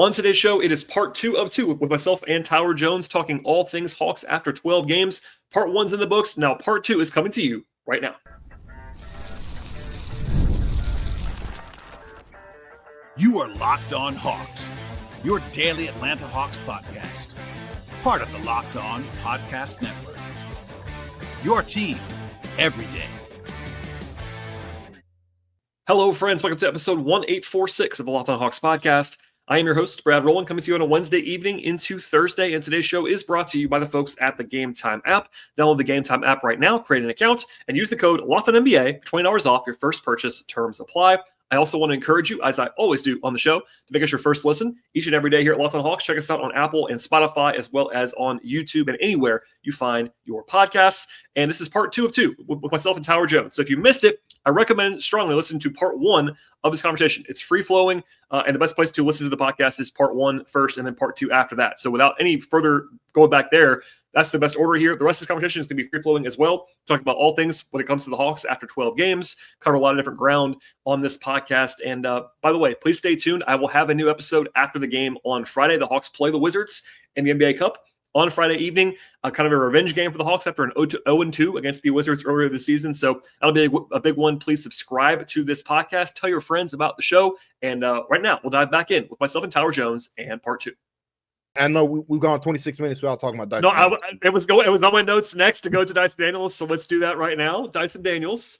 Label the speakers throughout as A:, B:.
A: On today's show, it is part 2 of 2 with myself and Tyler Jones talking all things Hawks after 12 games. Part 1's in the books. Now part 2 is coming to you right now.
B: You are Locked On Hawks, your daily Atlanta Hawks podcast. Part of the Locked On Podcast Network. Your team every day.
A: Hello, friends. Welcome to episode 1846 of the Locked On Hawks podcast. I am your host, Brad Rowland, coming to you on a Wednesday evening into Thursday, and today's show is brought to you by the folks at the Game Time app. Download the Game Time app right now, create an account, and use the code LOCKEDONNBA for $20 off your first purchase. Terms apply. I also want to encourage you, as I always do on the show, to make us your first listen each and every day here at Locked On Hawks. Check us out on Apple and Spotify, as well as on YouTube and anywhere you find your podcasts. And this is part 2 of 2 with myself and Tyler Jones. So if you missed it, I recommend strongly listening to part 1 of this conversation. It's free flowing, and the best place to listen to the podcast is part 1 first and then part 2 after that. So without any further going back there, that's the best order here. The rest of this conversation is going to be free flowing as well. Talk about all things when it comes to the Hawks after 12 games, cover a lot of different ground on this podcast. And by the way, please stay tuned. I will have a new episode after the game on Friday. The Hawks play the Wizards in the NBA Cup on Friday evening, kind of a revenge game for the Hawks after an 0-2 against the Wizards earlier this season. So that'll be a big one. Please subscribe to this podcast. Tell your friends about the show. And right now, we'll dive back in with myself and Tyler Jones and part 2.
C: I know we've gone 26 minutes without talking about Dyson.
A: No, it was on my notes next to go to Dyson Daniels. So let's do that right now. Dyson Daniels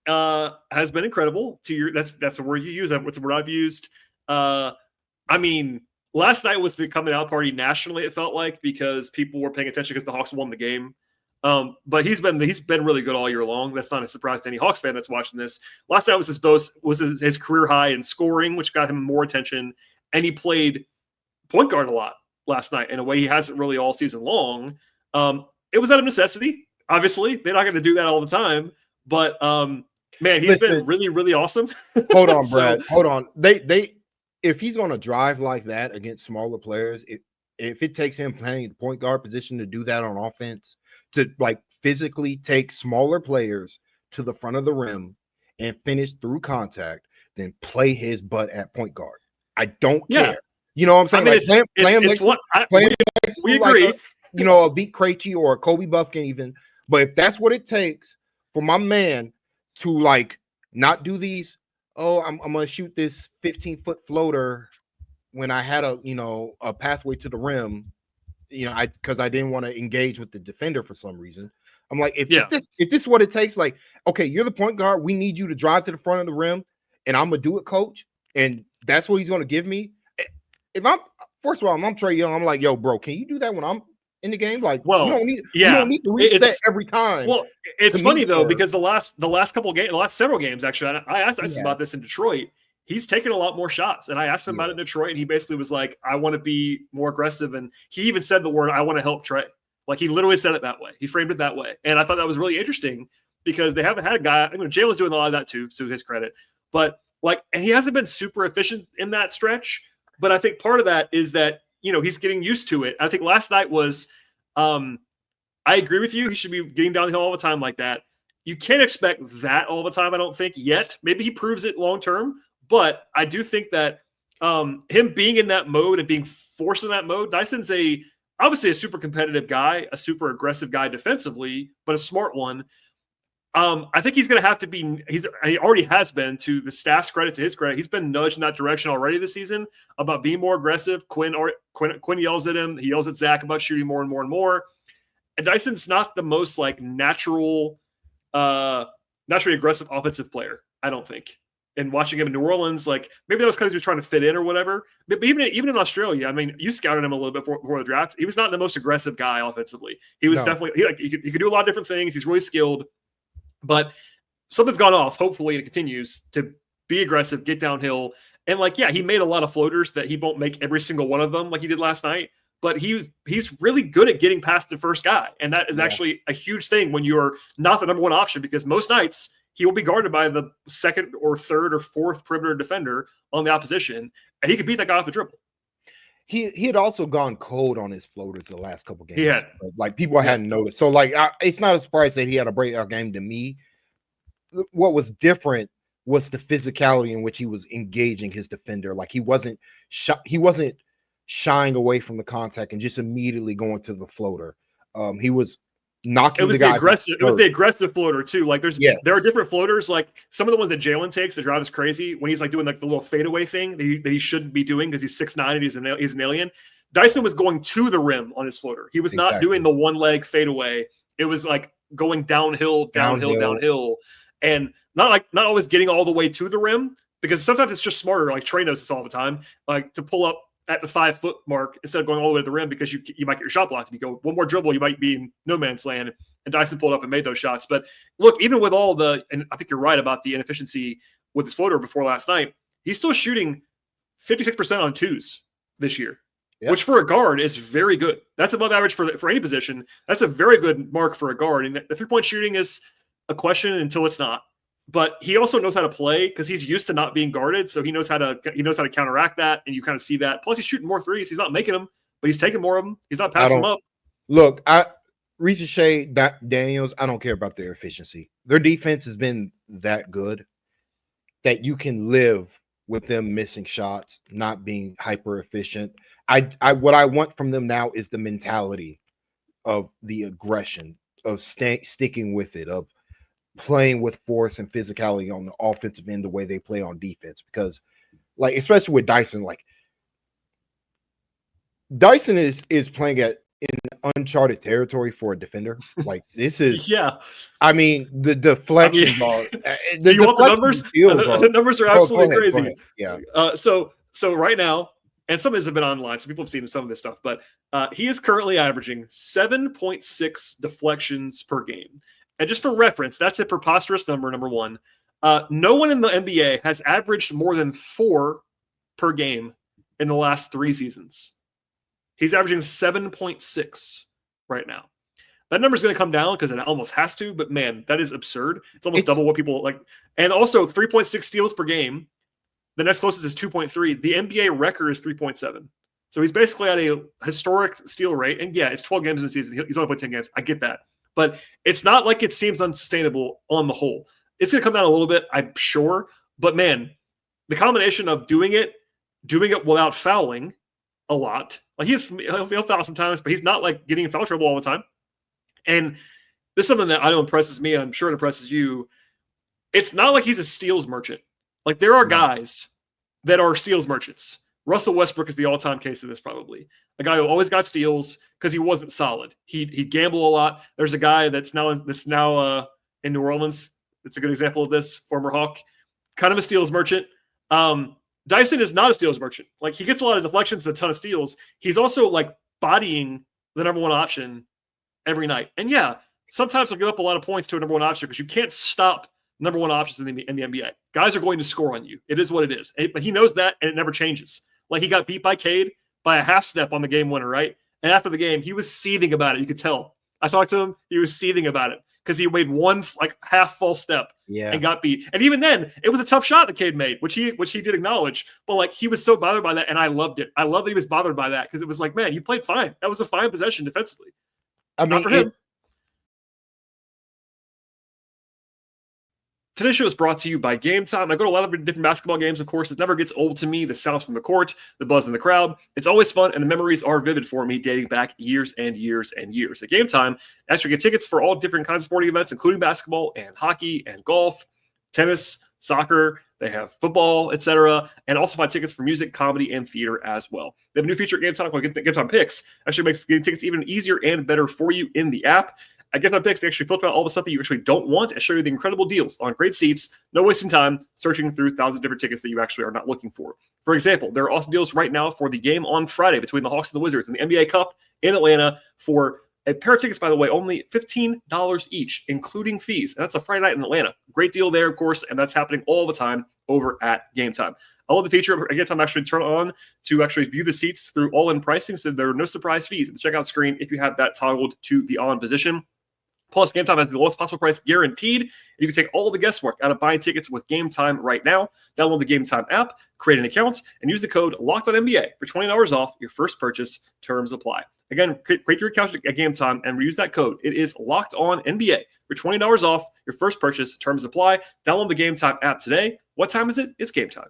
A: has been incredible. That's a word you use. That's a word I've used. I mean, last night was the coming out party nationally, it felt like, because people were paying attention because the Hawks won the game. But he's been really good all year long. That's not a surprise to any Hawks fan that's watching this. Last night was his career high in scoring, which got him more attention, and he played point guard a lot last night in a way he hasn't really all season long. It was out of necessity. Obviously, they're not going to do that all the time, but man, he's been really, really awesome.
C: Hold on, Brad. Hold on. They if he's going to drive like that against smaller players, if it takes him playing the point guard position to do that on offense, to like physically take smaller players to the front of the rim and finish through contact, then play his butt at point guard. I don't care. You know what I'm saying?
A: We agree.
C: A Beat Krejci or a Kobe Buffkin even. But if that's what it takes for my man to like not do these, I'm gonna shoot this 15-foot floater when I had a pathway to the rim, because I didn't want to engage with the defender for some reason. I'm like, if this is what it takes, like, okay, you're the point guard, we need you to drive to the front of the rim, and I'm gonna do it, coach, and that's what he's gonna give me. If I'm Trae Young, I'm like, yo, bro, can you do that when I'm in the game? Like, you don't need to reset every time.
A: Well, it's funny though, because the last several games, actually, I asked him about this in Detroit. He's taken a lot more shots, and I asked him about it in Detroit, and he basically was like, I want to be more aggressive, and he even said the word, I want to help Trae. Like, he literally said it that way. He framed it that way, and I thought that was really interesting because they haven't had a guy. I mean, Jalen's doing a lot of that too, to his credit, but and he hasn't been super efficient in that stretch. But I think part of that is that, he's getting used to it. I think last night was, I agree with you. He should be getting downhill all the time like that. You can't expect that all the time, I don't think, yet. Maybe he proves it long term. But I do think that him being in that mode and being forced in that mode, Dyson's obviously a super competitive guy, a super aggressive guy defensively, but a smart one. I think he's going to have to be – he already has been, to the staff's credit, to his credit. He's been nudged in that direction already this season about being more aggressive. Quinn yells at him. He yells at Zach about shooting more and more and more. And Dyson's not the most, naturally aggressive offensive player, I don't think. And watching him in New Orleans, maybe that was because he was trying to fit in or whatever. But even in Australia, I mean, you scouted him a little bit before the draft. He was not the most aggressive guy offensively. He was definitely – he could do a lot of different things. He's really skilled. But something's gone off, hopefully, and it continues to be aggressive, get downhill. And, he made a lot of floaters that he won't make every single one of them like he did last night. But he's really good at getting past the first guy. And that is actually a huge thing when you're not the number one option, because most nights he will be guarded by the second or third or fourth perimeter defender on the opposition, and he could beat that guy off the dribble.
C: He had also gone cold on his floaters the last couple games.
A: He had.
C: People hadn't noticed. So it's not a surprise that he had a breakout game to me. What was different was the physicality in which he was engaging his defender. He wasn't shying away from the contact and just immediately going to the floater. He was
A: It
C: knocking
A: was
C: the
A: the
C: guy.
A: aggressive. It was the aggressive floater too. Like
C: Yes.
A: there are different floaters. Like some of the ones that Jalen takes that drive us crazy when he's like doing like the little fadeaway thing that he shouldn't be doing because he's 6'9" and he's an alien. Dyson was going to the rim on his floater. He was not doing the one leg fadeaway. It was like going downhill, and not always getting all the way to the rim because sometimes it's just smarter. Like Trey knows this all the time, like to pull up at the 5 foot mark instead of going all the way to the rim because you might get your shot blocked. If you go one more dribble, you might be in no man's land. And Dyson pulled up and made those shots. But look, even with all and I think you're right about the inefficiency with his floater before last night, he's still shooting 56% on twos this year, which for a guard is very good. That's above average for any position. That's a very good mark for a guard. And the 3-point shooting is a question until it's not. But he also knows how to play because he's used to not being guarded, so he knows how to counteract that, and you kind of see that. Plus, he's shooting more threes. He's not making them, but he's taking more of them. He's not passing them up.
C: Look, Risacher, Daniels, I don't care about their efficiency. Their defense has been that good that you can live with them missing shots, not being hyper efficient. What I want from them now is the mentality of the aggression, of sticking with it, of playing with force and physicality on the offensive end the way they play on defense. Because, like, especially with Dyson, like Dyson is playing in uncharted territory for a defender. Like this is I mean the deflections are.
A: Do you want the numbers? The numbers are absolutely crazy.
C: Yeah.
A: So right now, and some of this have been online, so people have seen some of this stuff, but he is currently averaging 7.6 deflections per game. And just for reference, that's a preposterous number one. No one in the NBA has averaged more than 4 per game in the last 3 seasons. He's averaging 7.6 right now. That number is going to come down because it almost has to, but man, that is absurd. It's almost double what people like. And also 3.6 steals per game. The next closest is 2.3. The NBA record is 3.7. So he's basically at a historic steal rate. And yeah, it's 12 games in the season. He's only played 10 games. I get that. But it's not like it seems unsustainable on the whole. It's going to come down a little bit, I'm sure. But man, the combination of doing it without fouling a lot. Like he'll foul sometimes, but he's not like getting in foul trouble all the time. And this is something that I know impresses me, and I'm sure it impresses you. It's not like he's a steals merchant. Like there are guys that are steals merchants. Russell Westbrook is the all-time case of this, probably. A guy who always got steals because he wasn't solid. He'd gamble a lot. There's a guy that's now in New Orleans. It's a good example of this. Former Hawk, kind of a steals merchant. Dyson is not a steals merchant. Like he gets a lot of deflections and a ton of steals. He's also like bodying the number one option every night. And yeah, sometimes he'll give up a lot of points to a number one option because you can't stop number one options in the NBA. Guys are going to score on you. It is what it is. But he knows that, and it never changes. Like he got beat by Cade by a half step on the game winner, right? And after the game, he was seething about it. You could tell. I talked to him. He was seething about it because he made one like half false step and got beat. And even then, it was a tough shot that Cade made, which he did acknowledge. But like he was so bothered by that, and I loved it. I love that he was bothered by that because it was like, man, you played fine. That was a fine possession defensively.
C: I mean,
A: not for him. Today's show is brought to you by Game Time. I go to a lot of different basketball games, of course. It never gets old to me. The sounds from the court, the buzz in the crowd. It's always fun, and the memories are vivid for me, dating back years and years and years. At Game Time, actually get tickets for all different kinds of sporting events, including basketball and hockey and golf, tennis, soccer. They have football, etc. And also find tickets for music, comedy, and theater as well. They have a new feature at Game Time called Game Time Picks. Actually makes getting tickets even easier and better for you in the app. At Get Time Picks, they actually filter out all the stuff that you actually don't want and show you the incredible deals on great seats, no wasting time searching through thousands of different tickets that you actually are not looking for. For example, there are awesome deals right now for the game on Friday between the Hawks and the Wizards in the NBA Cup in Atlanta for a pair of tickets, by the way, only $15 each, including fees. And that's a Friday night in Atlanta. Great deal there, of course, and that's happening all the time over at Game Time. I love the feature at Game Time actually turn on to actually view the seats through all-in pricing, so there are no surprise fees at the checkout screen if you have that toggled to the on position. Plus, Game Time has the lowest possible price guaranteed. And you can take all the guesswork out of buying tickets with Game Time right now. Download the Game Time app, create an account, and use the code LOCKEDONNBA for $20 off your first purchase. Terms apply. Again, create your account at Game Time and use that code. It is LOCKEDONNBA for $20 off your first purchase. Terms apply. Download the Game Time app today. What time is it? It's game time.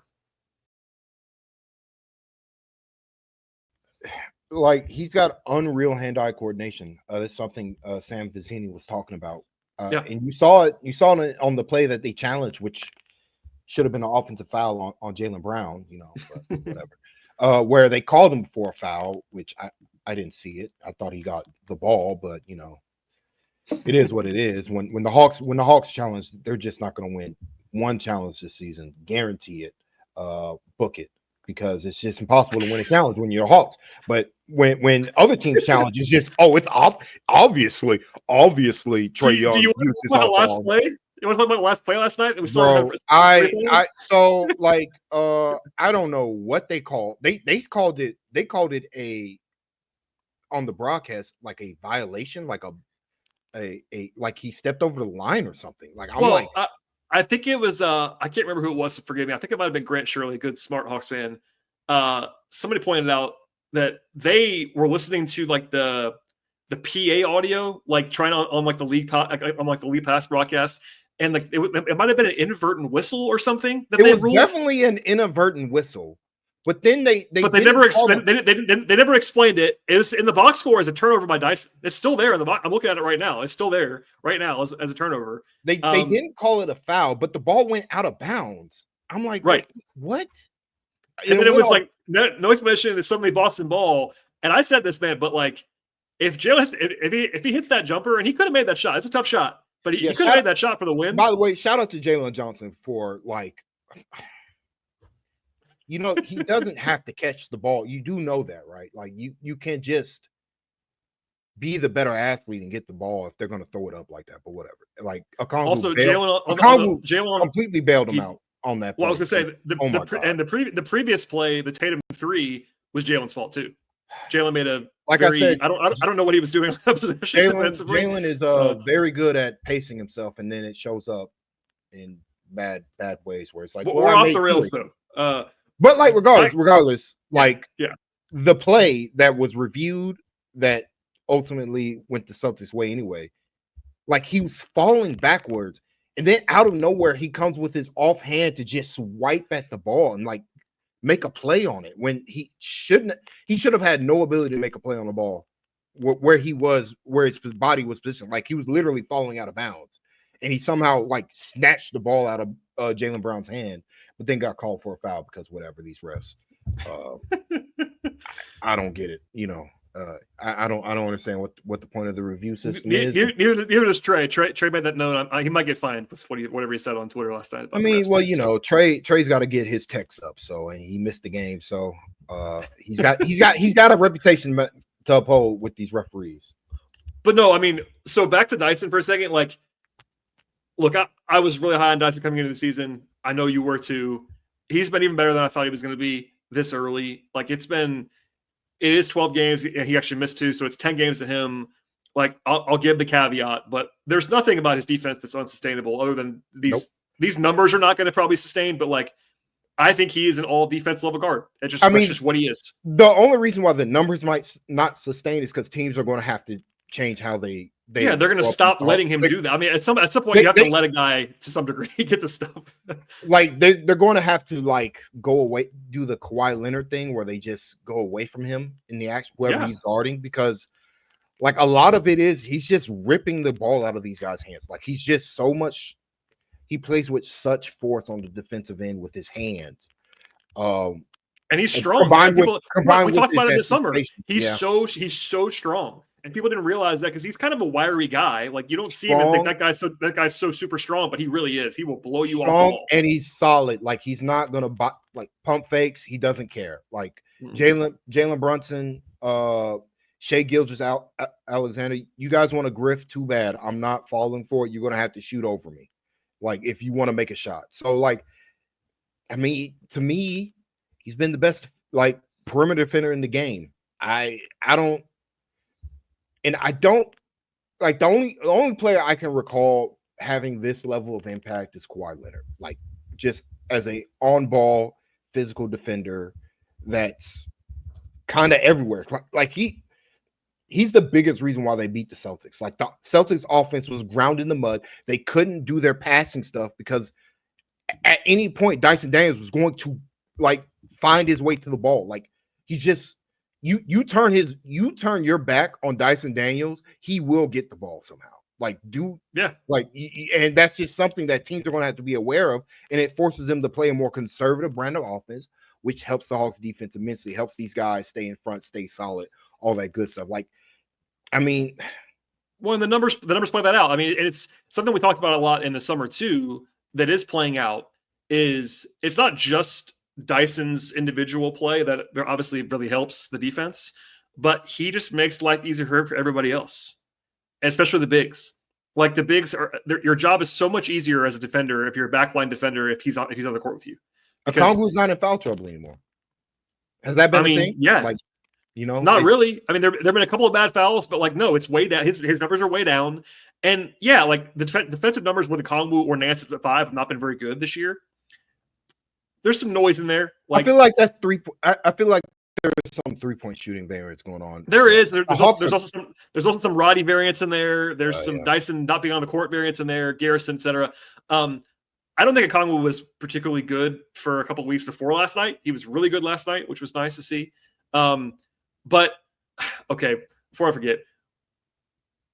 C: like he's got unreal hand-eye coordination. That's something Sam Vizini was talking about.
A: Yeah.
C: And you saw it. You saw it on the play that they challenged, which should have been an offensive foul on Jaylen Brown. But whatever. Where they called him for a foul, which I didn't see it. I thought he got the ball, but it is what it is. When the Hawks challenge, they're just not going to win one challenge this season. Guarantee it. Book it. Because it's just impossible to win a challenge when you're Hawks. But when other teams challenge, it's just it's obviously Trae Young.
A: Do you want to talk about the last play? You want to talk about the last play last night? That we saw.
C: Bro, I don't know what they called. They called it a on the broadcast like a violation, like a like he stepped over the line or something. Like
A: I think it was I can't remember who it was, so forgive me. I think it might have been Grant Shirley, a good smart Hawks fan. Somebody pointed out that they were listening to like the PA audio, like trying on like the league on like the league pass broadcast, and like it might have been an inadvertent whistle or something that they ruled.
C: Definitely an inadvertent whistle. But then they
A: never explained it. It was in the box score as a turnover by Dyson. It's still there in the box. I'm looking at it right now. It's still there right now as a turnover.
C: They didn't call it a foul, but the ball went out of bounds. I'm like,
A: right,
C: what?
A: And then it was like no explanation. It's suddenly Boston ball. And I said this, man, but like if Jalen, if he hits that jumper, and he could have made that shot. It's a tough shot, but he could have made that shot for the win.
C: By the way, shout out to Jalen Johnson for like. He doesn't have to catch the ball. You do know that, right? Like you can just be the better athlete and get the ball if they're going to throw it up like that. But whatever. Like
A: also Jalen
C: completely bailed him out on that.
A: Well, I was going to say the previous play, the Tatum 3 was Jalen's fault too. Jalen made a I don't know what he was doing on that position defensively.
C: Jalen is very good at pacing himself, and then it shows up in bad ways where it's like
A: we're off the rails though.
C: But like regardless, like the play that was reviewed that ultimately went the Celtics' way anyway, like he was falling backwards, and then out of nowhere he comes with his offhand to just swipe at the ball and like make a play on it when he should have had no ability to make a play on the ball where his body was positioned. Like he was literally falling out of bounds, and he somehow like snatched the ball out of Jaylen Brown's hand. But then got called for a foul because whatever, these refs. I don't get it. I don't understand what the point of the review system is.
A: Neither does Trey. Trey made that note. He might get fined with whatever he said on Twitter last night.
C: I mean, Trey's got to get his techs up, and he missed the game, so he's got a reputation to uphold with these referees.
A: But no, I mean, so back to Dyson for a second. Like, look, I was really high on Dyson coming into the season. I know you were too. He's been even better than I thought he was going to be this early. Like it is 12 games. He actually missed 2, so it's 10 games to him. Like I'll give the caveat, but there's nothing about his defense that's unsustainable other than these numbers are not going to probably sustain. But like, I think he is an all defense level guard. That's just what he is.
C: The only reason why the numbers might not sustain is because teams are going to have to change how they're
A: going to stop letting him do that. I mean, at some point, you have to let a guy to some degree get the stuff.
C: Like they're going to have to like go away, do the Kawhi Leonard thing where they just go away from him in the action, whoever he's guarding, because like a lot of it is he's just ripping the ball out of these guys' hands. Like he's just he plays with such force on the defensive end with his hands.
A: And he's strong. We talked about it this summer. He's so strong. And people didn't realize that because he's kind of a wiry guy. Like you don't see him and think that guy's so super strong, but he really is. He will blow you off the ball.
C: And he's solid. Like he's not gonna pump fakes. He doesn't care. Like Jalen Brunson, Shai Gilgeous-Alexander. You guys want to grift? Too bad. I'm not falling for it. You're gonna have to shoot over me. Like if you want to make a shot. So like, I mean, to me, he's been the best like perimeter defender in the game. I don't like the only player I can recall having this level of impact is Kawhi Leonard. Like just as a on-ball physical defender that's kind of everywhere. Like he's the biggest reason why they beat the Celtics. Like the Celtics offense was ground in the mud. They couldn't do their passing stuff because at any point Dyson Daniels was going to like find his way to the ball. Like he's just you turn your back on Dyson Daniels, he will get the ball somehow. And that's just something that teams are going to have to be aware of, and it forces them to play a more conservative brand of offense, which helps the Hawks defense immensely, helps these guys stay in front, stay solid, all that good stuff.
A: Well, the numbers play that out. I mean, and it's something we talked about a lot in the summer too, that is playing out. Is it's not just Dyson's individual play that obviously really helps the defense, but he just makes life easier for everybody else, especially the bigs. Like the bigs your job is so much easier as a defender if you're a backline defender if he's on the court with you.
C: Okongwu's not in foul trouble anymore. Has that been a thing?
A: Yeah. Not really. I mean, there have been a couple of bad fouls, but no, it's way down. His numbers are way down. And yeah, the defensive numbers with Okongwu or Nance at 5 have not been very good this year. There's some noise in there.
C: I feel like that's I feel like there's some 3-point shooting variance going on.
A: There is. There's also some Roddy variance in there. There's some Dyson not being on the court variance in there, Garrison, etc. I don't think Okongwu was particularly good for a couple of weeks before last night. He was really good last night, which was nice to see. But okay, before I forget,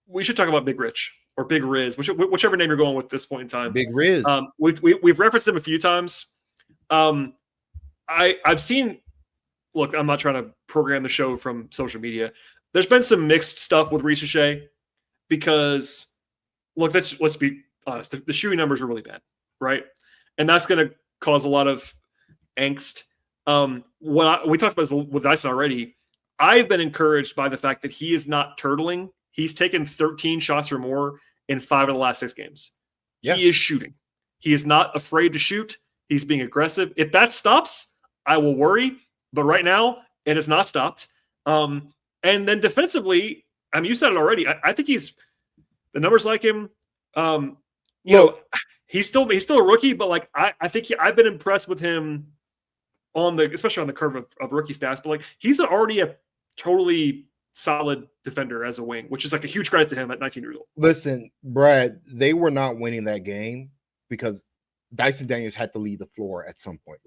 A: we should talk about Big Rich or Big Riz, whichever name you're going with at this point in time.
C: Big Riz.
A: We've referenced him a few times. I've seen. Look, I'm not trying to program the show from social media. There's been some mixed stuff with Risacher because, look, let's be honest. The shooting numbers are really bad, right? And that's going to cause a lot of angst. We talked about this with Dyson already. I've been encouraged by the fact that he is not turtling. He's taken 13 shots or more in 5 of the last 6 games. Yeah. He is shooting. He is not afraid to shoot. He's being aggressive. If that stops, I will worry. But right now, it has not stopped. And then defensively, I mean, you said it already. I think the numbers like him. He's still a rookie, but I think I've been impressed with him especially on the curve of rookie stats. But he's already a totally solid defender as a wing, which is a huge credit to him at 19 years old.
C: Listen, Brad, they were not winning that game because Dyson Daniels had to lead the floor at some point.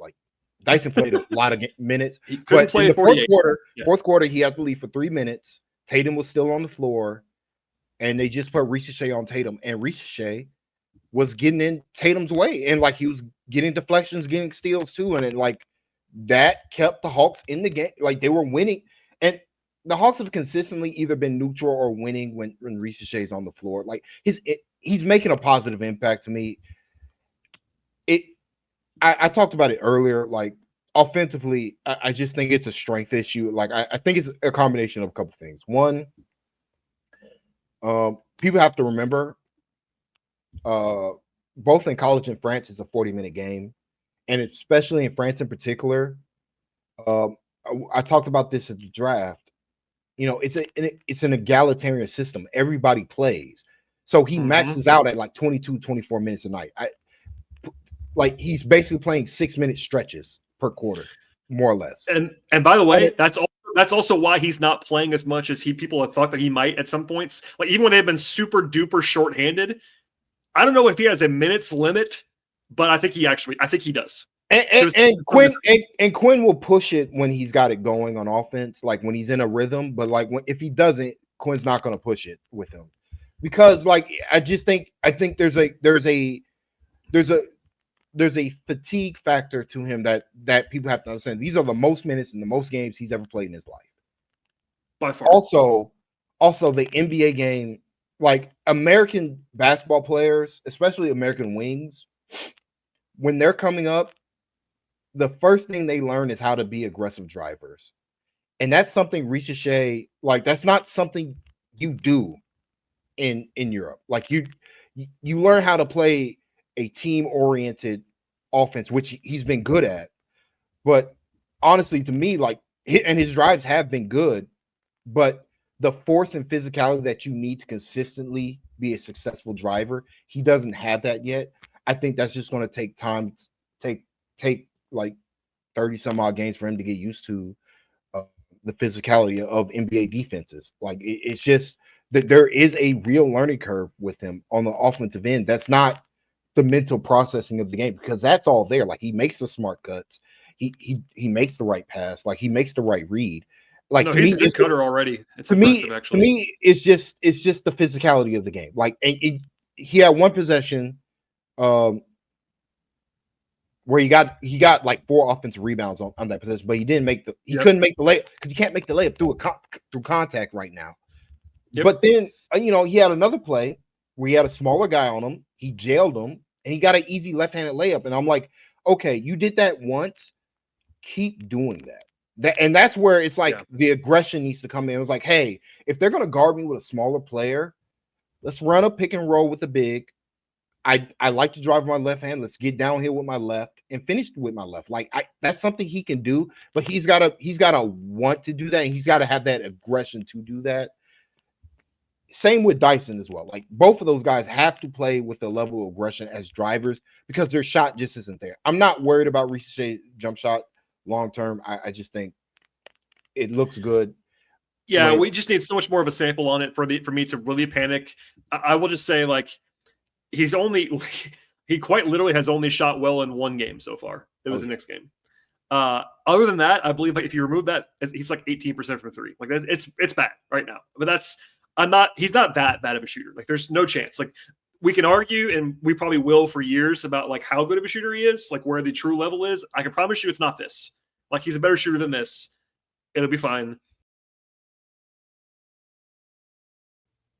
C: Dyson played a lot of minutes.
A: He couldn't play in the
C: fourth quarter, he had to leave for 3 minutes. Tatum was still on the floor, and they just put Risacher on Tatum. And Risacher was getting in Tatum's way, and he was getting deflections, getting steals too. And that kept the Hawks in the game. They were winning, and the Hawks have consistently either been neutral or winning when Risacher is on the floor. He's making a positive impact to me. I talked about it earlier. Offensively, I just think it's a strength issue. I think it's a combination of a couple things. One, people have to remember, both in college and France, it's a 40-minute game, and especially in France in particular. I talked about this at the draft. It's an egalitarian system. Everybody plays, so he maxes out at 22, 24 minutes a night. He's basically playing 6-minute stretches per quarter, more or less.
A: And by the way, that's also why he's not playing as much as people have thought that he might at some points. Even when they've been super duper shorthanded, I don't know if he has a minutes limit, but I think he does.
C: And Quinn will push it when he's got it going on offense, when he's in a rhythm. But if he doesn't, Quinn's not going to push it with him because I think there's a fatigue factor to him that people have to understand. These are the most minutes and the most games he's ever played in his life.
A: By far.
C: Also the NBA game, American basketball players, especially American wings, when they're coming up, the first thing they learn is how to be aggressive drivers. And that's something Risacher, that's not something you do in Europe. You learn how to play a team-oriented offense, which he's been good at. But honestly, to me, and his drives have been good, but the force and physicality that you need to consistently be a successful driver, he doesn't have that yet. I think that's just going to take time, take 30 some odd games for him to get used to the physicality of NBA defenses. It's just that there is a real learning curve with him on the offensive end. That's not the mental processing of the game because that's all there. He makes the smart cuts. He makes the right pass. He makes the right read. Like,
A: No,
C: to
A: he's
C: me,
A: a good cutter already. It's
C: to
A: impressive,
C: me,
A: actually.
C: to me, it's just the physicality of the game. Like, he had one possession, where he got like 4 offensive rebounds on that possession, but he didn't make he couldn't make the layup because you can't make the layup through contact right now.
A: Yep.
C: But then he had another play where he had a smaller guy on him, he jailed him, and he got an easy left-handed layup. And I'm like, okay, you did that once, keep doing that. And that's where it's like the aggression needs to come in. It was like, hey, if they're gonna guard me with a smaller player, let's run a pick and roll with the big. I like to drive my left hand. Let's get downhill with my left and finish with my left. Like, that's something he can do, but he's gotta want to do that, and he's got to have that aggression to do that. Same with Dyson as well. Like, both of those guys have to play with the level of aggression as drivers because their shot just isn't there. I'm not worried about Risacher's jump shot long term. I just think it looks good.
A: Yeah, we just need so much more of a sample on it for me to really panic. I will just say, like, he quite literally has only shot well in one game so far. It was the Knicks game. Other than that, I believe, like, if you remove that, he's like 18% from 3. Like, it's bad right now. But he's not that bad of a shooter. Like, there's no chance. Like, we can argue, and we probably will for years, about like how good of a shooter he is, like where the true level is. I can promise you it's not this. Like, he's a better shooter than this. It'll be fine.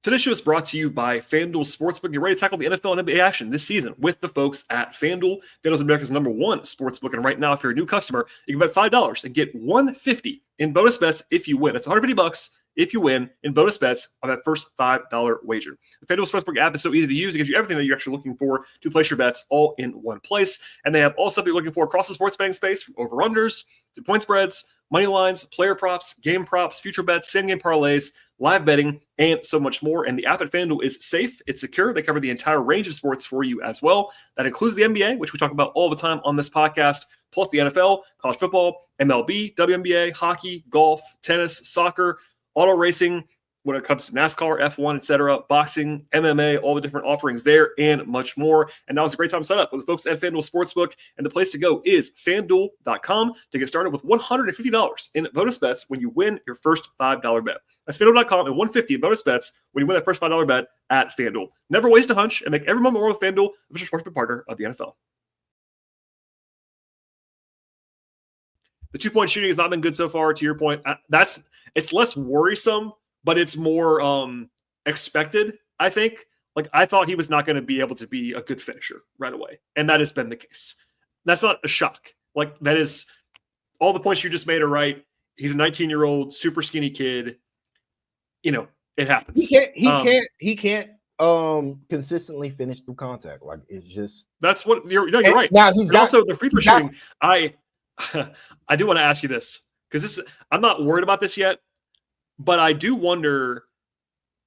A: Today's show is brought to you by FanDuel Sportsbook. Get ready to tackle the NFL and NBA action this season with the folks at FanDuel. FanDuel is America's #1 sportsbook, and right now, if you're a new customer, you can bet $5 and get $150 in bonus bets if you win. It's $150 if you win in bonus bets on that first $5 wager. The FanDuel Sportsbook app is so easy to use. It gives you everything that you're actually looking for to place your bets all in one place. And they have all stuff that you're looking for across the sports betting space, from over-unders to point spreads, money lines, player props, game props, future bets, same-game parlays, live betting, and so much more. And the app at FanDuel is safe. It's secure. They cover the entire range of sports for you as well. That includes the NBA, which we talk about all the time on this podcast, plus the NFL, college football, MLB, WNBA, hockey, golf, tennis, soccer, auto racing, when it comes to NASCAR, F1, etc., boxing, MMA, all the different offerings there, and much more. And now is a great time to sign up with the folks at FanDuel Sportsbook. And the place to go is FanDuel.com to get started with $150 in bonus bets when you win your first $5 bet. That's FanDuel.com and $150 in bonus bets when you win that first $5 bet at FanDuel. Never waste a hunch and make every moment more with FanDuel, official sportsbook partner of the NFL. The 2-point shooting has not been good so far, to your point. It's less worrisome, but it's more expected, I think. Like, I thought he was not going to be able to be a good finisher right away, and that has been the case. That's not a shock. Like, that is all the points you just made are right. He's a 19-year-old, super skinny kid. It happens.
C: He can't consistently finish through contact. Like, it's just
A: that's what you're right.
C: Now
A: also the free throw shooting. I do want to ask you this, because I'm not worried about this yet, but I do wonder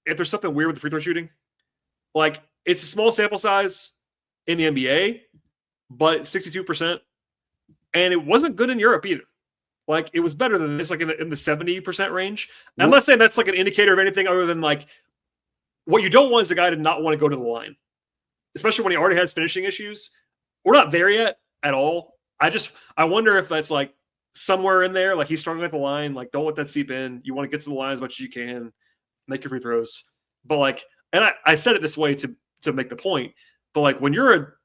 A: if there's something weird with the free throw shooting. Like, it's a small sample size in the NBA, but 62%, and it wasn't good in Europe either. Like, it was better than this, like in the 70% range. And I'm not saying that's like an indicator of anything other than, like, what you don't want is the guy to not want to go to the line, especially when he already has finishing issues. We're not there yet at all. I wonder if that's like somewhere in there, like he's struggling at the line. Like, don't let that seep in. You want to get to the line as much as you can, make your free throws. But like, and I said it this way to make the point, but like, when you're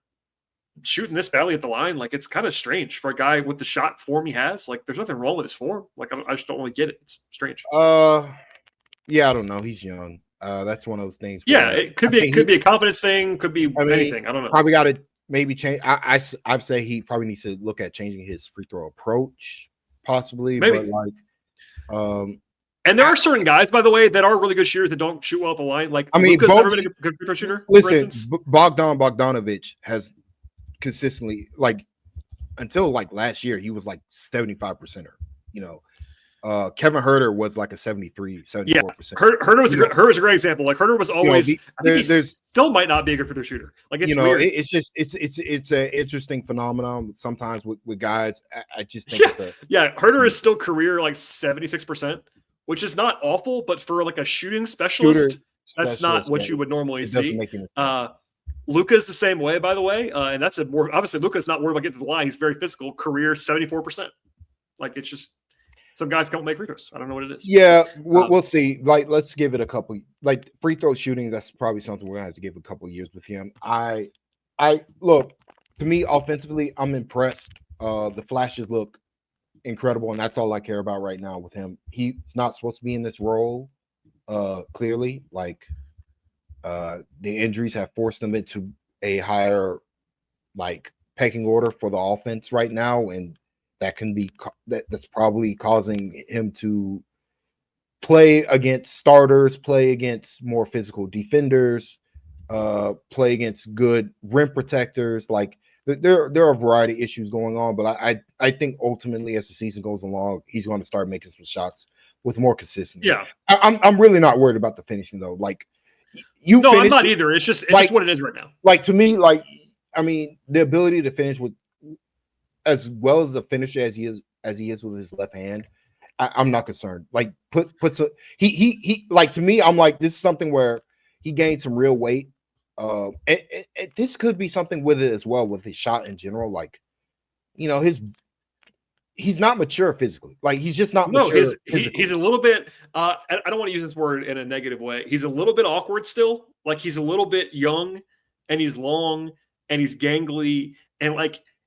A: shooting this badly at the line, like, it's kind of strange for a guy with the shot form he has. Like, there's nothing wrong with his form. Like, I just don't really get it. It's strange.
C: Yeah, I don't know. He's young. That's one of those things.
A: Yeah, it could be a confidence thing. Could be anything. I don't know.
C: Probably got to maybe change. I'd say he probably needs to look at changing his free throw approach, possibly. Maybe. But like,
A: and there are certain guys, by the way, that are really good shooters that don't shoot well at the line. Like, Luka's never been a good free throw shooter.
C: Listen, Bogdanovic has consistently, like, until like last year, he was like 75%er. Kevin Huerter was like a 73, 74%.
A: Yeah, Huerter was a great example. Like, Huerter was always, I think he still might not be a good free throw shooter. Like, it's weird.
C: It's an interesting phenomenon sometimes with guys. I just think
A: Huerter is still career like 76%, which is not awful, but for like a shooting specialist, that's not what you would normally see. Luka's the same way, by the way, and that's obviously Luka's not worried about getting to the line. He's very physical. Career 74%. Like, it's some guys can't make free throws. I don't know what it is.
C: Yeah, we'll see. Like, let's give it a couple. Like free throw shooting, that's probably something we're gonna have to give a couple years with him. I look, to me offensively, I'm impressed. The flashes look incredible, and that's all I care about right now with him. He's not supposed to be in this role. Clearly, like the injuries have forced him into a higher like pecking order for the offense right now, and that can be that's probably causing him to play against starters, play against more physical defenders, play against good rim protectors. Like there are a variety of issues going on, but I think ultimately as the season goes along, he's going to start making some shots with more consistency.
A: Yeah,
C: I'm really not worried about the finishing though. Like
A: I'm not either. It's just what it is right now.
C: Like to me, like I mean, the ability to finish with as well as a finisher as he is with his left hand, I'm not concerned. Like he like to me, I'm like this is something where he gained some real weight. And this could be something with it as well with his shot in general. Like, you know, he's not mature physically. Like he's just not mature.
A: He's a little bit. I don't want to use this word in a negative way. He's a little bit awkward still. Like he's a little bit young, and he's long, and he's gangly, and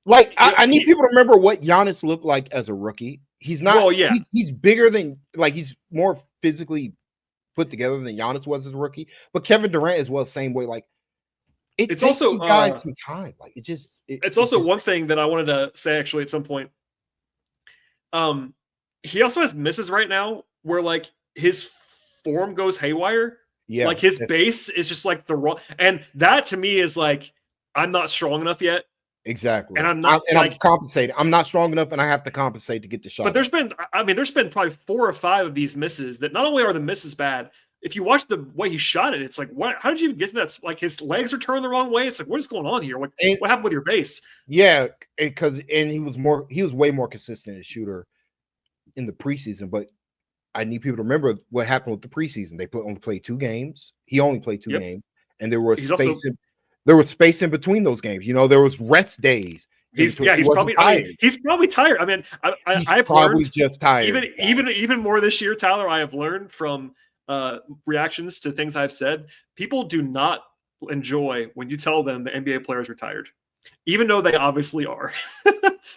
A: I need people to remember what Giannis looked like as a rookie. He's not. Well, yeah, he's bigger than he's more physically put together than Giannis was as a rookie. But Kevin Durant as well, same way. Like it's also guys some time. Like it's also one thing that I wanted to say actually at some point. He also has misses right now where like his form goes haywire. Yeah, like his base is just like the wrong, and that to me is like I'm not strong enough yet.
C: Exactly.
A: And I'm not
C: I'm compensating. I'm not strong enough and I have to compensate to get the shot.
A: But there's been probably 4 or 5 of these misses that not only are the misses bad, if you watch the way he shot it, it's like, what? How did you even get to that? Like his legs are turned the wrong way. It's like, what is going on here? What happened with your base?
C: Yeah, because he was way more consistent as shooter in the preseason. But I need people to remember what happened with the preseason. They only played 2 games. He only played 2 games, and there was space in between those games. You know, there was rest days.
A: He's probably tired. He's probably tired. I mean, I've learned
C: just tired.
A: Even more this year, Tyler. I have learned from reactions to things I've said. People do not enjoy when you tell them the NBA players retired, even though they obviously are.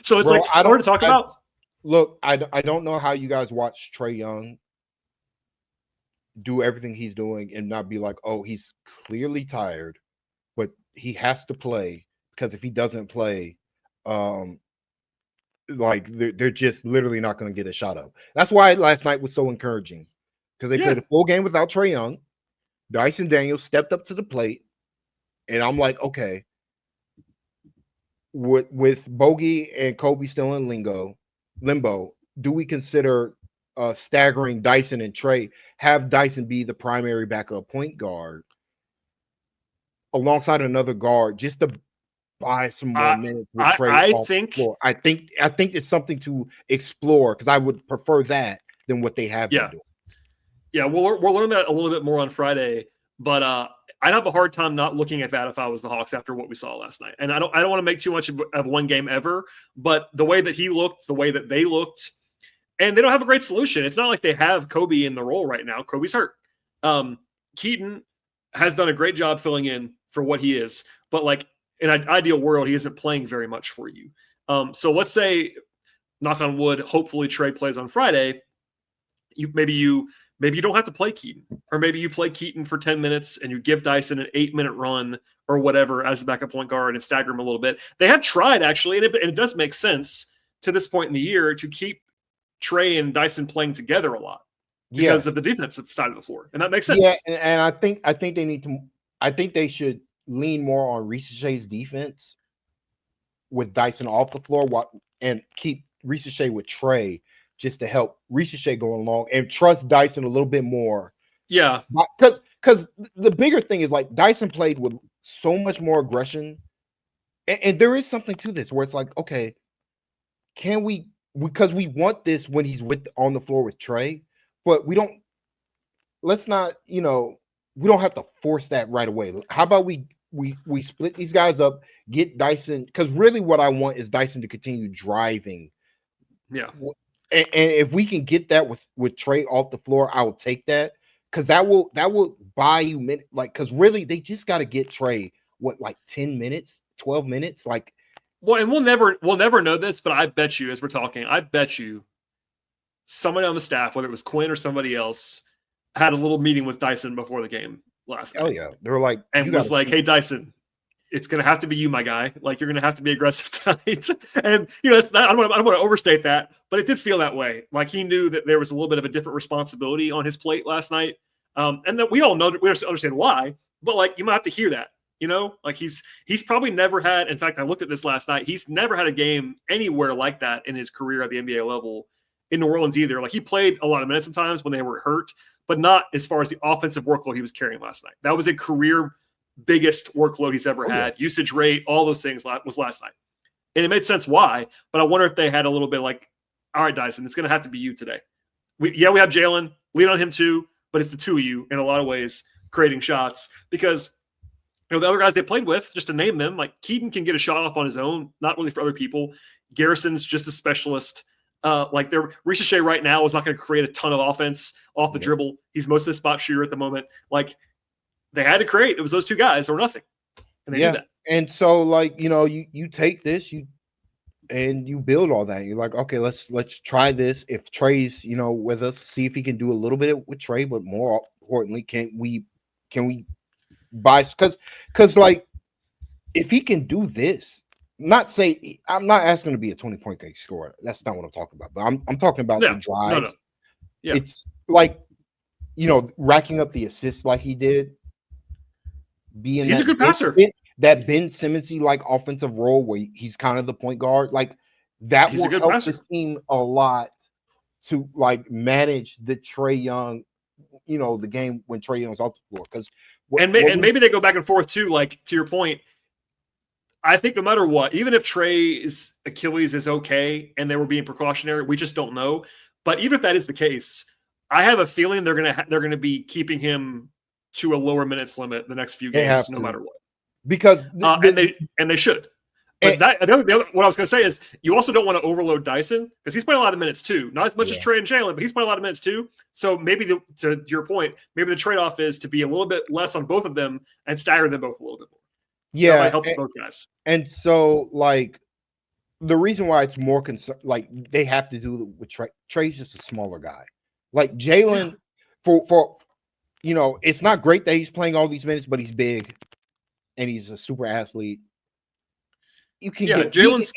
A: So it's hard to talk about.
C: Look, I don't know how you guys watch Trae Young do everything he's doing and not be like, oh, he's clearly tired, but he has to play because if he doesn't play, they're just literally not going to get a shot up. That's why last night was so encouraging because they played a full game without Trae Young. Dyson Daniels stepped up to the plate, and I'm like, okay, with Bogey and Kobe still in limbo, do we consider staggering Dyson and Trae? Have Dyson be the primary backup point guard alongside another guard just to buy some more minutes with Trae. I think it's something to explore because I would prefer that than what they have been doing.
A: Yeah, we'll learn that a little bit more on Friday, but I'd have a hard time not looking at that if I was the Hawks after what we saw last night. And I don't want to make too much of one game ever, but the way that he looked, the way that they looked, and they don't have a great solution. It's not like they have Kobe in the role right now. Kobe's hurt. Keaton has done a great job filling in for what he is, but like in an ideal world, he isn't playing very much for you. So let's say, knock on wood, hopefully Trae plays on Friday. Maybe you don't have to play Keaton, or maybe you play Keaton for 10 minutes and you give Dyson an 8-minute run or whatever as the backup point guard and stagger him a little bit. They have tried actually, and it does make sense to this point in the year to keep Trae and Dyson playing together a lot because of the defensive side of the floor, and that makes sense.
C: Yeah, and I think they need to. I think they should lean more on Risacher's defense with Dyson off the floor, and keep Risacher with Trae just to help Risacher go along and trust Dyson a little bit more.
A: Yeah,
C: because the bigger thing is like Dyson played with so much more aggression, and there is something to this where it's like, okay, can we? Because we want this when he's on the floor with Trae, but we don't. Let's not, we don't have to force that right away. How about we split these guys up, get Dyson? Because really, what I want is Dyson to continue driving.
A: Yeah.
C: And if we can get that with Trey off the floor, I will take that, because that will buy you minutes. Like, because really they just got to get Trey like 10 minutes, 12 minutes, like.
A: Well, and we'll never know this, but I bet you, as we're talking, I bet you somebody on the staff, whether it was Quinn or somebody else, had a little meeting with Dyson before the game last night.
C: Oh yeah, they were like,
A: and was like, "Hey Dyson, it's going to have to be you, my guy. Like, you're going to have to be aggressive tonight." And it's not. I don't want to overstate that, but it did feel that way. Like, he knew that there was a little bit of a different responsibility on his plate last night, and that we all know, we understand why. But like, you might have to hear that. Like he's probably never had. In fact, I looked at this last night. He's never had a game anywhere like that in his career at the NBA level in New Orleans either. Like, he played a lot of minutes sometimes when they were hurt, but not as far as the offensive workload he was carrying last night. That was a career biggest workload he's ever had. Yeah. Usage rate, all those things was last night. And it made sense why, but I wonder if they had a little bit like, all right, Dyson, it's going to have to be you today. We have Jalen, lean on him too, but it's the two of you in a lot of ways creating shots, because the other guys they played with, just to name them, like Keaton can get a shot off on his own, not really for other people. Garrison's just a specialist. Like Risacher right now is not going to create a ton of offense off the dribble. He's mostly a spot shooter at the moment. Like, they had to create. It was those two guys or nothing, and they did that.
C: And so, like, you take this, and you build all that. You're like, okay, let's try this. If Trey's with us, see if he can do a little bit with Trey, but more importantly, can we buy? Because like, if he can do this. I'm not asking to be a 20-point game scorer. That's not what I'm talking about. But I'm talking about the drives.
A: No. Yeah.
C: It's like, racking up the assists like he did.
A: He's a good passer.
C: That Ben Simmons-y like offensive role where he's kind of the point guard, like that will help this team a lot to like manage the Trey Young, the game when Trey Young's off the floor. Because
A: maybe they go back and forth too. Like, to your point, I think no matter what, even if Trey's Achilles is okay and they were being precautionary, we just don't know. But even if that is the case, I have a feeling they're gonna be keeping him to a lower minutes limit the next few games, no matter what.
C: Because
A: and they should. But what I was going to say is, you also don't want to overload Dyson, because he's playing a lot of minutes too. Not as much as Trey and Jalen, but he's playing a lot of minutes too. So maybe to your point, maybe the trade-off is to be a little bit less on both of them and stagger them both a little bit more.
C: Yeah,
A: that might help both guys.
C: And so, like, the reason why it's more concerned, like, they have to do with Trey. Trey's just a smaller guy. Like Jalen, for it's not great that he's playing all these minutes, but he's big and he's a super athlete. You can
A: Jalen's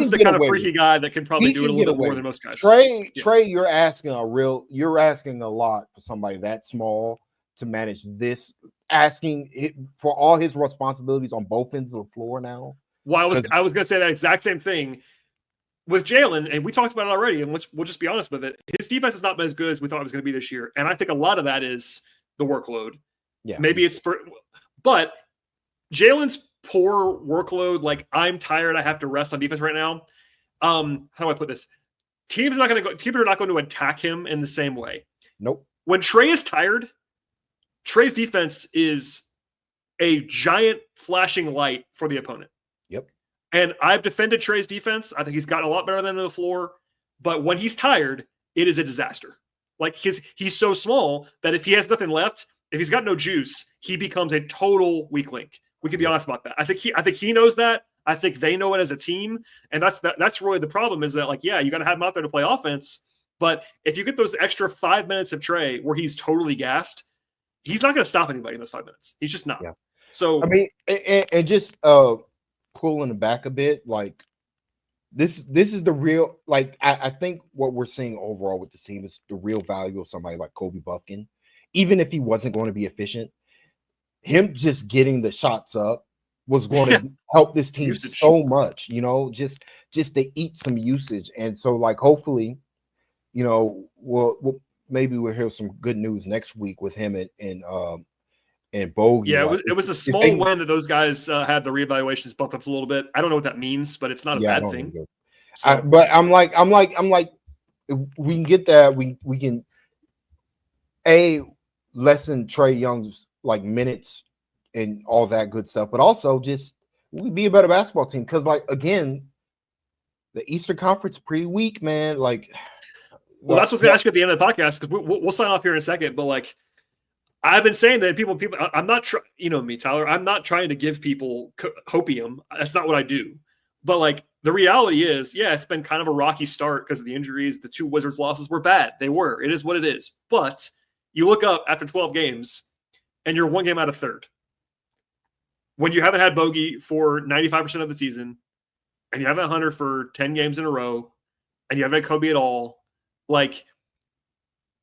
A: the kind of freaky guy that can probably do it a little bit more than most guys.
C: Trey, you're asking a lot for somebody that small to manage this, asking it for all his responsibilities on both ends of the floor now.
A: Well, I was going to say that exact same thing with Jalen, and we talked about it already, and we'll just be honest with it. His defense has not been as good as we thought it was going to be this year, and I think a lot of that is the workload. Yeah, maybe but Jalen's poor workload, like, I'm tired, I have to rest on defense right now. How do I put this? Teams are not going to attack him in the same way.
C: Nope.
A: When Trey is tired, Trey's defense is a giant flashing light for the opponent.
C: Yep.
A: And I've defended Trey's defense. I think he's gotten a lot better than the floor. But when he's tired, it is a disaster. Like, he's so small that if he has nothing left, if he's got no juice, he becomes a total weak link. We can be honest about that. I think he knows that. I think they know it as a team. And that's really the problem, is that, like, yeah, you got to have him out there to play offense. But if you get those extra 5 minutes of Trey where he's totally gassed, he's not going to stop anybody in those 5 minutes. He's just not. Yeah. So,
C: I mean, and just pulling it back a bit, like, this is the real, like, I think what we're seeing overall with the team is the real value of somebody like Kobe Buffkin. Even if he wasn't going to be efficient, him just getting the shots up was going to help this team so much, just to eat some usage. And so, like, hopefully, we'll maybe we'll hear some good news next week with him and Bogey.
A: Yeah, it was a small win that those guys had the reevaluations bumped up a little bit. I don't know what that means, but it's not a bad thing.
C: So. But I'm like, if we can get that, we can lessen Trey Young's, like, minutes and all that good stuff, but also just we be a better basketball team, because, like, again, the Eastern Conference pretty weak, man. Like,
A: well, that's what's going to ask you at the end of the podcast because we'll sign off here in a second. But like, I've been saying that people, I'm not trying, you know me, Tyler. I'm not trying to give people hopium. That's not what I do. But like, the reality is, yeah, it's been kind of a rocky start because of the injuries. The 2 Wizards losses were bad. They were. It is what it is. But you look up after 12 games, and you're 1 game out of third. When you haven't had Bogey for 95% of the season, and you haven't had Hunter for 10 games in a row, and you haven't had Kobe at all, like,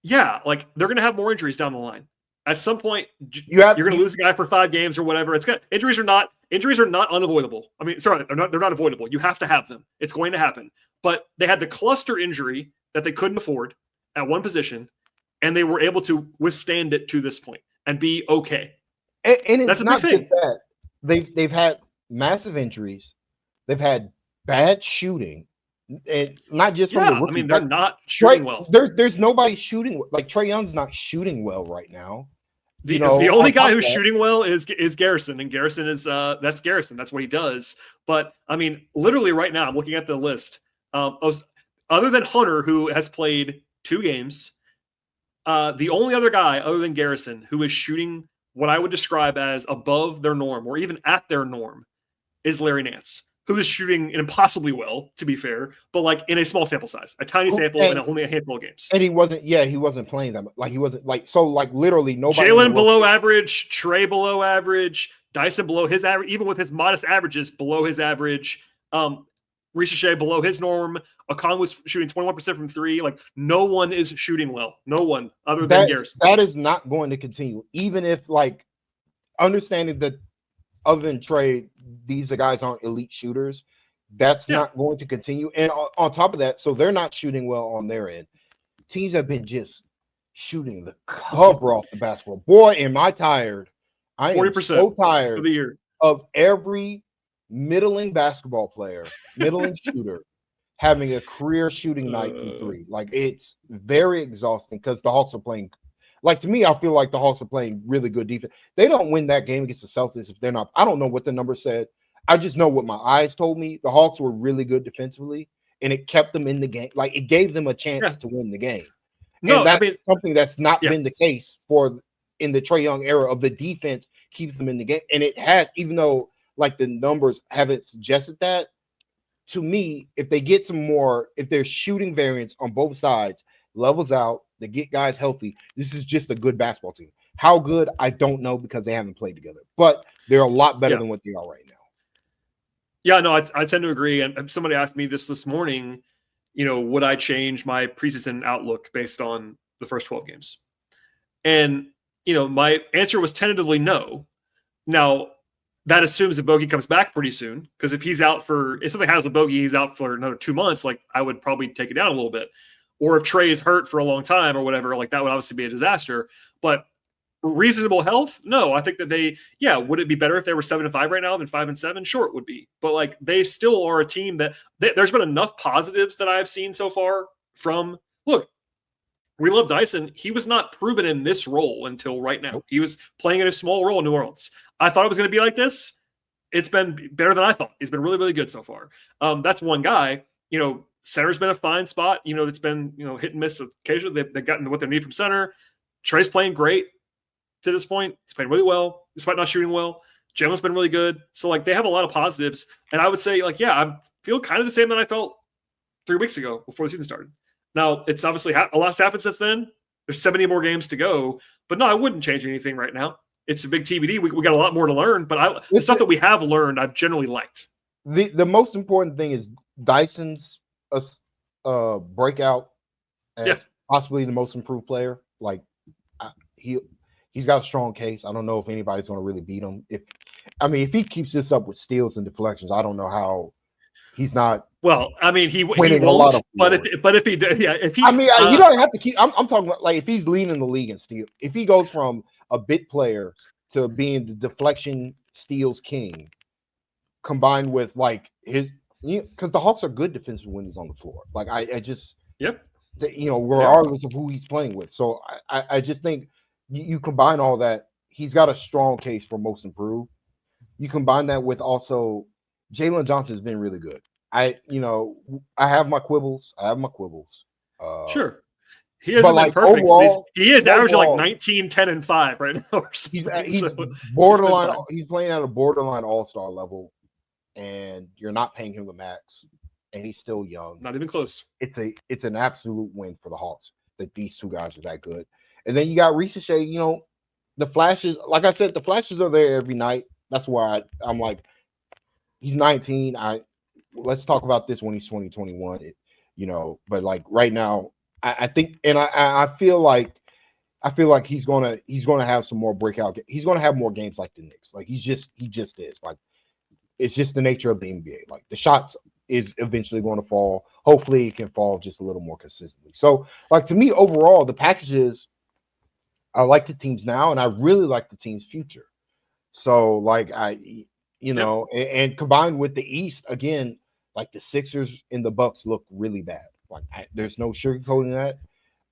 A: yeah, like they're going to have more injuries down the line. At some point, you're going to lose a guy for 5 games or whatever. Injuries are not unavoidable. I mean, sorry, they're not avoidable. You have to have them. It's going to happen. But they had the cluster injury that they couldn't afford at one position, and they were able to withstand it to this point and be okay.
C: And it's that's not just that. They've had massive injuries. They've had bad shooting. And not just from the rookies.
A: I mean, they're not shooting well.
C: There's nobody shooting. Like, Trae Young's not shooting well right now.
A: The only guy who's shooting well is Garrison, and Garrison is that's Garrison. That's what he does. But I mean, literally right now, I'm looking at the list. Other than Hunter, who has played 2 games, the only other guy other than Garrison who is shooting what I would describe as above their norm or even at their norm is Larry Nance, who is shooting impossibly well, to be fair, but like in a small sample size, a tiny sample, and only a handful of games.
C: And he wasn't playing that much. Like, he wasn't like, so like literally nobody.
A: Jalen below average, Trae below average, Dyson below his average, even with his modest averages below his average. Risacher below his norm. Okon was shooting 21% from 3. Like, no one is shooting well. No one other than Garrison.
C: That is not going to continue, even if, like, understanding that other than Trae, these guys aren't elite shooters. That's not going to continue. And on top of that, so they're not shooting well on their end. Teams have been just shooting the cover off the basketball. Boy, am I tired. I 40% am so tired
A: for the year
C: of every middling basketball player, middling shooter, having a career shooting night from 3. Like, it's very exhausting because the Hawks are playing. Like, to me, I feel like the Hawks are playing really good defense. They don't win that game against the Celtics if they're not. I don't know what the number said. I just know what my eyes told me. The Hawks were really good defensively, and it kept them in the game. Like, it gave them a chance to win the game.
A: No,
C: and that's something that's not been the case for in the Trae Young era of the defense keeps them in the game. And it has, even though like the numbers haven't suggested that, to me, if they get some more, if there's shooting variance on both sides, levels out, they get guys healthy, this is just a good basketball team. How good, I don't know because they haven't played together, but they're a lot better than what they are right now.
A: Yeah, no, I tend to agree. And somebody asked me this morning, would I change my preseason outlook based on the first 12 games? And, my answer was tentatively no. Now, that assumes that Bogey comes back pretty soon, because if something happens with Bogey, he's out for another 2 months, like, I would probably take it down a little bit. Or if Trae is hurt for a long time or whatever, like, that would obviously be a disaster. But reasonable health? No, I think that would it be better if they were 7-5 right now than 5-7? Sure, it would be. But like, they still are a team that there's been enough positives that I've seen so far from, look, we love Dyson. He was not proven in this role until right now. He was playing in a small role in New Orleans. I thought it was going to be like this. It's been better than I thought. He's been really, really good so far. That's one guy. Center's been a fine spot. It's been, hit and miss occasionally. They've gotten what they need from center. Trae's playing great to this point. He's playing really well, despite not shooting well. Jalen's been really good. So, like, they have a lot of positives. And I would say, like, I feel kind of the same that I felt 3 weeks ago before the season started. Now, it's obviously a lot's happened since then. There's 70 more games to go. But no, I wouldn't change anything right now. It's a big TBD. We got a lot more to learn. But the stuff that we have learned, I've generally liked.
C: The most important thing is Dyson's breakout as possibly the most improved player. Like, he's got a strong case. I don't know if anybody's going to really beat him. If he keeps this up with steals and deflections, I don't know how he's not. Well, he won't. But if he did, if he, you don't have to keep. I'm talking about, like, if he's leading the league in steal, if he goes from a bit player to being the deflection steals king, combined with like his, because the Hawks are good defensive when he's on the floor. Like, I just regardless of who he's playing with. So I just think. You combine all that, he's got a strong case for most improved. You combine that with also Jalen Johnson has been really good. I have my quibbles.
A: Sure. He
C: But
A: hasn't been
C: like
A: perfect, but
C: overall,
A: he is averaging like
C: overall,
A: 19, 10, and 5 right now or something.
C: he's
A: So
C: borderline.
A: fine.
C: He's playing at a borderline all-star level, and you're not paying him the max, and he's still young.
A: Not even close.
C: It's an absolute win for the Hawks that these two guys are that good. And then you got Risacher. The flashes, like I said, the flashes are there every night. That's why I'm like, he's 19. Let's talk about this when he's 2021. But like right now, I think, and I feel like he's gonna have some more breakout. He's gonna have more games like the Knicks. Like he just is. Like it's just the nature of the NBA. Like the shots is eventually going to fall. Hopefully, it can fall just a little more consistently. So, like to me, overall, the packages, I like the teams now, and I really like the team's future. So, like and combined with the East again, like the Sixers and the Bucks look really bad. Like there's no sugarcoating that.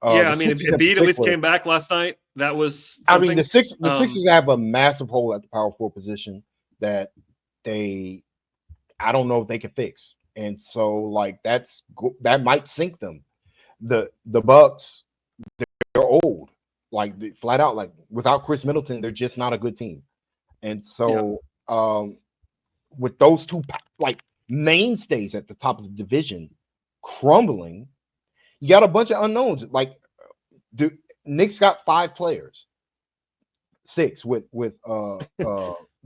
A: I mean, Embiid at least came back last night. That was something.
C: I mean, the Sixers have a massive hole at the power forward position that I don't know if they can fix. And so, like, that might sink them. The Bucks, they're old. Like, flat out, like, without Chris Middleton, they're just not a good team. And so, with those two, like, mainstays at the top of the division crumbling, you got a bunch of unknowns. Like, the Knicks got 5 players, 6 with Deuce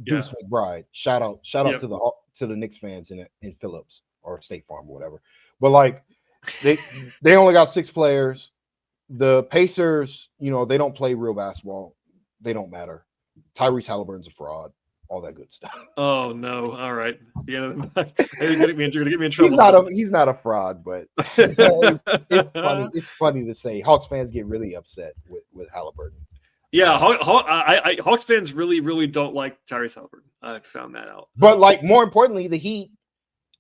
C: McBride. Shout out to the Knicks fans in Phillips or State Farm or whatever. But like they only got 6 players. The Pacers, they don't play real basketball. They don't matter. Tyrese Halliburton's a fraud. All that good stuff.
A: Oh no! All right, you're gonna get me in trouble.
C: He's not a fraud, but it's funny. It's funny to say. Hawks fans get really upset with Halliburton.
A: Yeah, Hawks fans really, really don't like Tyrese Halliburton. I found that out.
C: But like more importantly, the Heat.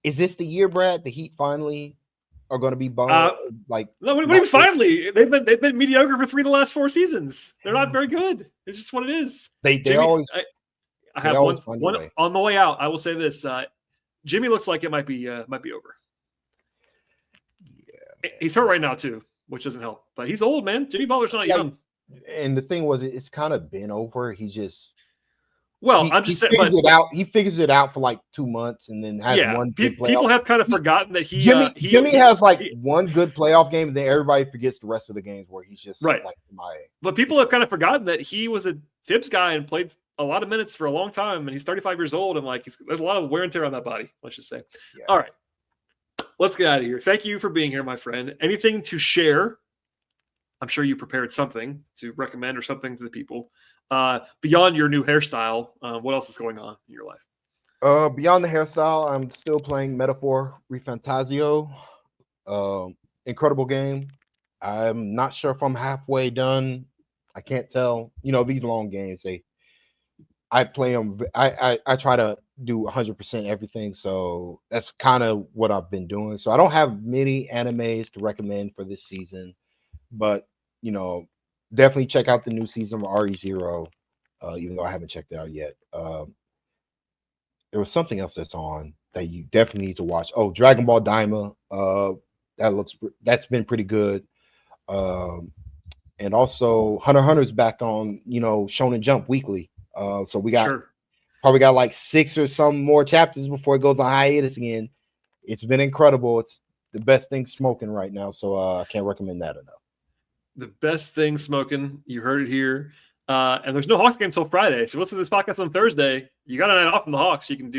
C: Is this the year, Brad? The Heat finally are going to be bummed.
A: No, what do you mean finally? They've been mediocre for 3 of the last 4 seasons. They're not very good. It's just what it is.
C: They always.
A: I have one on the way out. I will say this: Jimmy looks like it might be over. Yeah, he's hurt right now too, which doesn't help. But he's old, man. Jimmy Butler's not young.
C: And the thing was, it's kind of been over. He just.
A: I'm just saying.
C: He figures it out for like 2 months, and then has one.
A: People have kind of forgotten that
C: Jimmy has like one good playoff game, and then everybody forgets the rest of the games where he's just
A: right.
C: Like
A: But people have kind of forgotten that he was a Tibbs guy and played a lot of minutes for a long time, and he's 35 years old, and like there's a lot of wear and tear on that body. Let's just say. Yeah. All right, let's get out of here. Thank you for being here, my friend. Anything to share? I'm sure you prepared something to recommend or something to the people. Beyond your new hairstyle, what else is going on in your life?
C: Beyond the hairstyle, I'm still playing Metaphor Refantasio. Incredible game. I'm not sure if I'm halfway done. I can't tell. These long games, I play them. I try to do 100% everything. So that's kind of what I've been doing. So I don't have many animes to recommend for this season, but definitely check out the new season of RE0, even though I haven't checked it out yet. There was something else that's on that you definitely need to watch. Oh, Dragon Ball Daima. That's been pretty good. And also Hunter x Hunter's back on, Shonen Jump weekly. So we probably got like 6 or some more chapters before it goes on hiatus again. It's been incredible. It's the best thing smoking right now. So I can't recommend that enough.
A: The best thing smoking. You heard it here. And there's no Hawks game until Friday. So listen to this podcast on Thursday. You got a night off from the Hawks. You can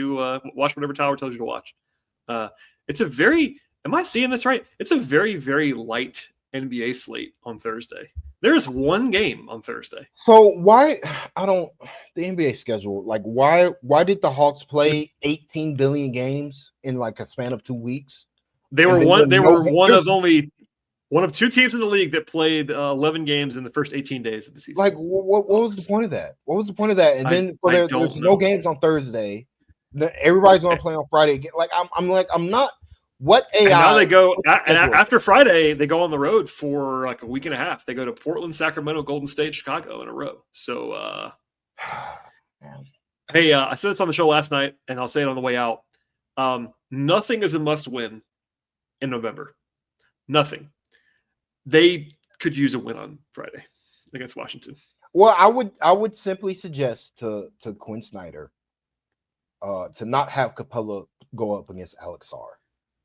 A: watch whatever Tyler tells you to watch. It's a very, am I seeing this right? It's a very, very light NBA slate on Thursday. There's one game on Thursday.
C: So why, the NBA schedule, like why did the Hawks play 18 billion games in like a span of 2 weeks?
A: They were one of 2 teams in the league that played 11 games in the first 18 days of the season.
C: Like, what was the point of that? What was the point of that? And then there's no games on Thursday. Everybody's going to play on Friday. Like, I'm not. What AI? And
A: now they go, and after Friday, they go on the road for like a week and a half. They go to Portland, Sacramento, Golden State, Chicago in a row. So, hey, I said this on the show last night, and I'll say it on the way out. Nothing is a must-win in November. Nothing. They could use a win on Friday against Washington.
C: Well, I would simply suggest to Quinn Snyder to not have Capella go up against Alex Sarr.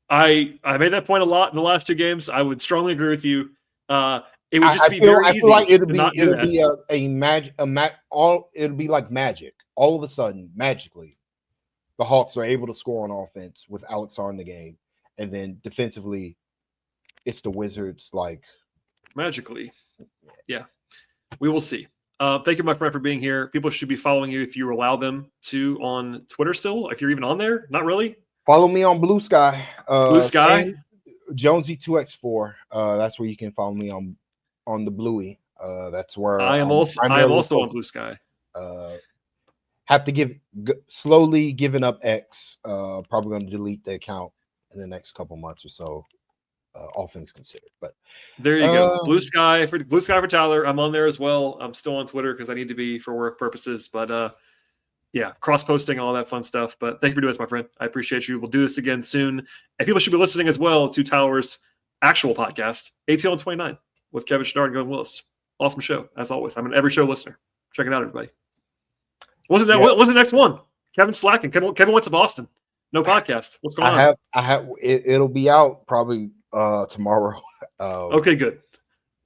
A: I made that point a lot in the last 2 games. I would strongly agree with you. It would just be very easy. I feel like it'll be like magic. All of a sudden, magically, the Hawks are able to score on offense with Alex Sarr in the game, and then defensively, it's the Wizards like magically. Yeah, we will see. Thank you, my friend, for being here. People should be following you if you allow them to on Twitter still. If you're even on there, not really.
C: Follow me on Blue Sky.
A: Blue Sky,
C: Jonesy2x4. That's where you can follow me on the Bluey. That's where
A: I am also on Blue Sky.
C: Have to slowly giving up X. Probably going to delete the account in the next couple months or so. All things considered, but
A: there you go. Blue Sky for Tyler. I'm on there as well. I'm still on Twitter because I need to be for work purposes. But yeah, cross posting, all that fun stuff. But thank you for doing this, my friend. I appreciate you. We'll do this again soon. And people should be listening as well to Tyler's actual podcast, ATL 29, with Kevin Schnard and Glenn Willis. Awesome show, as always. I'm an every show listener. Check it out, everybody. What's the next one? Kevin's slacking. Kevin went to Boston. No podcast. What's going on?
C: It'll be out probably tomorrow.
A: Okay, good.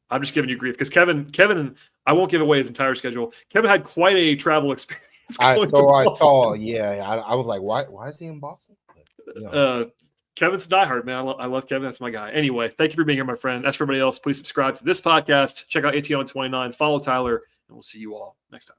A: I'm just giving you grief because Kevin, I won't give away his entire schedule. Kevin had quite a travel experience.
C: I saw. Yeah, I was like, why is he in Boston?
A: Kevin's diehard, man. I love Kevin. That's my guy. Anyway, thank you for being here, my friend. As for everybody else, please subscribe to this podcast. Check out ATL 29. Follow Tyler, and we'll see you all next time.